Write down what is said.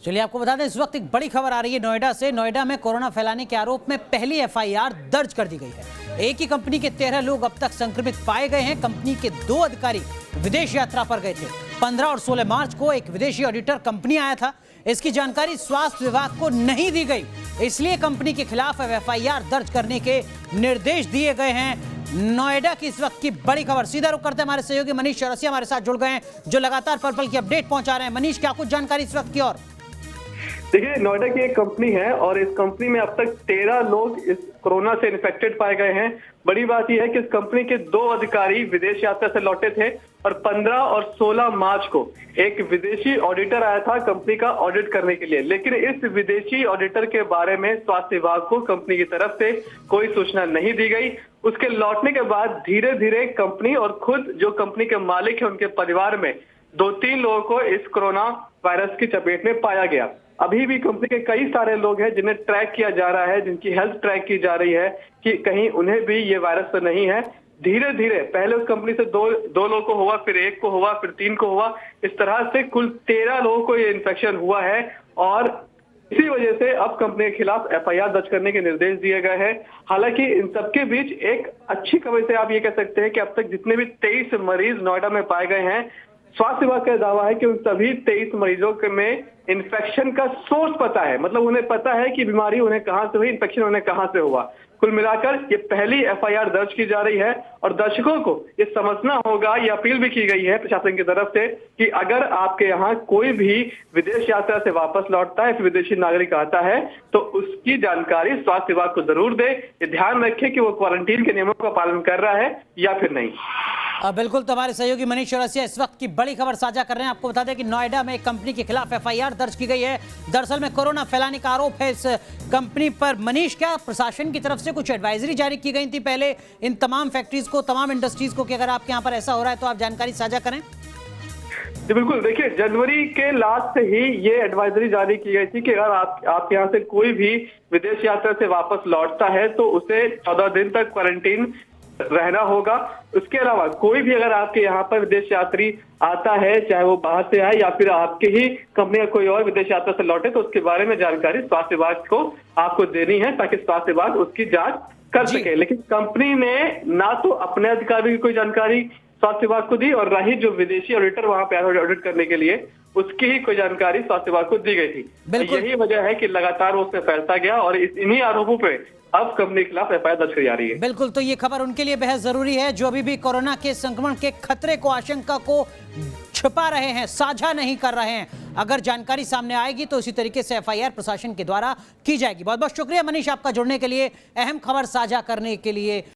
चलिए आपको बता दें, इस वक्त एक बड़ी खबर आ रही है नोएडा से। नोएडा में कोरोना फैलाने के आरोप में पहली एफआईआर दर्ज कर दी गई है। एक ही कंपनी के 13 लोग अब तक संक्रमित पाए गए हैं। कंपनी के 2 अधिकारी विदेश यात्रा पर गए थे। 15 और 16 मार्च को एक विदेशी ऑडिटर कंपनी आया था। इसकी जानकारी स्वास्थ्य विभाग को नहीं दी गई, इसलिए कंपनी के खिलाफ एफआईआर दर्ज करने के निर्देश दिए गए हैं। नोएडा की इस वक्त की बड़ी खबर। सीधा रुख करते हैं, हमारे सहयोगी मनीष चौरसिया हमारे साथ जुड़ गए हैं, जो लगातार पर्पल की अपडेट पहुंचा रहे हैं। मनीष, क्या कुछ जानकारी इस वक्त की? और देखिए, नोएडा की एक कंपनी है और इस कंपनी में अब तक 13 लोग इस कोरोना से इन्फेक्टेड पाए गए हैं। बड़ी बात यह है कि इस कंपनी के 2 अधिकारी विदेश यात्रा से लौटे थे और 15 और 16 मार्च को एक विदेशी ऑडिटर आया था कंपनी का ऑडिट करने के लिए। लेकिन इस विदेशी ऑडिटर के बारे में स्वास्थ्य विभाग को कंपनी की तरफ से कोई सूचना नहीं दी गई। उसके लौटने के बाद धीरे धीरे कंपनी और खुद जो कंपनी के मालिक है उनके परिवार में 2-3 लोगों को इस कोरोना वायरस की चपेट में पाया गया। अभी भी कंपनी के कई सारे लोग हैं जिन्हें ट्रैक किया जा रहा है, जिनकी हेल्थ ट्रैक की जा रही है कि कहीं उन्हें भी ये वायरस तो नहीं है। धीरे धीरे पहले उस कंपनी से दो लोगों को हुआ, फिर 1 को हुआ, फिर 3 को हुआ। इस तरह से कुल 13 लोगों को ये इन्फेक्शन हुआ है और इसी वजह से अब कंपनी के खिलाफ एफआईआर दर्ज करने के निर्देश दिए गए हैं। हालांकि इन सबके बीच एक अच्छी खबर से आप ये कह सकते हैं कि अब तक जितने भी 23 मरीज नोएडा में पाए गए हैं, स्वास्थ्य विभाग का दावा है कि उन सभी 23 मरीजों में इन्फेक्शन का सोर्स पता है। मतलब उन्हें पता है कि बीमारी उन्हें कहां से हुई, इन्फेक्शन उन्हें कहां से हुआ। कुल मिलाकर ये पहली एफआईआर दर्ज की जा रही है और दर्शकों को ये समझना होगा, ये अपील भी की गई है प्रशासन की तरफ से कि अगर आपके यहाँ कोई भी विदेश यात्रा से वापस लौटता है, विदेशी नागरिक आता है, तो उसकी जानकारी स्वास्थ्य विभाग को जरूर दे। ये ध्यान रखें कि वो क्वारंटीन के नियमों का पालन कर रहा है या फिर नहीं। बिल्कुल, तो हमारे सहयोगी मनीष चौरसिया इस वक्त की बड़ी खबर साझा कर रहे हैं। आपको बता दें कि नोएडा में एक कंपनी के खिलाफ एफआईआर दर्ज की गई है। दरअसल में कोरोना फैलाने का आरोप है इस कंपनी पर। मनीष, क्या प्रशासन की तरफ से कुछ एडवाइजरी जारी की गई थी पहले इन तमाम फैक्ट्रीज को, तमाम इंडस्ट्रीज को, कि अगर आपके यहाँ पर ऐसा हो रहा है तो आप जानकारी साझा करें? जी बिल्कुल, देखिए, जनवरी के लास्ट से ही ये एडवाइजरी जारी की गई थी कि अगर आप यहाँ से कोई भी विदेश यात्रा से वापस लौटता है तो उसे 14 दिन तक क्वारंटीन रहना होगा। उसके अलावा कोई भी अगर आपके यहाँ पर विदेश यात्री आता है, चाहे वो बाहर से आए या फिर आपके ही कंपनी का कोई और विदेश यात्रा से लौटे, तो उसके बारे में जानकारी स्वास्थ्य विभाग को आपको देनी है ताकि स्वास्थ्य विभाग उसकी जांच कर सके। लेकिन कंपनी ने ना तो अपने अधिकारी की कोई जानकारी स्वास्थ्य विभाग को दी और ना ही जो विदेशी ऑडिटर वहां पे ऑडिट करने के लिए उसकी ही कोई जानकारी स्वास्थ्य विभाग को दी गई थी। तो यही वजह है कि लगातार वो उसमें फैलता गया और इन्हीं आरोपों पे अब कंपनी के खिलाफ एफआईआर दर्ज की जा रही है। बिल्कुल, तो ये खबर उनके लिए बेहद जरूरी है जो अभी भी कोरोना के संक्रमण के खतरे को, आशंका को छिपा रहे हैं, साझा नहीं कर रहे हैं। अगर जानकारी सामने आएगी तो इसी तरीके से एफआईआर प्रशासन के द्वारा की जाएगी। बहुत बहुत शुक्रिया मनीष आपका जुड़ने के लिए, अहम खबर साझा करने के लिए।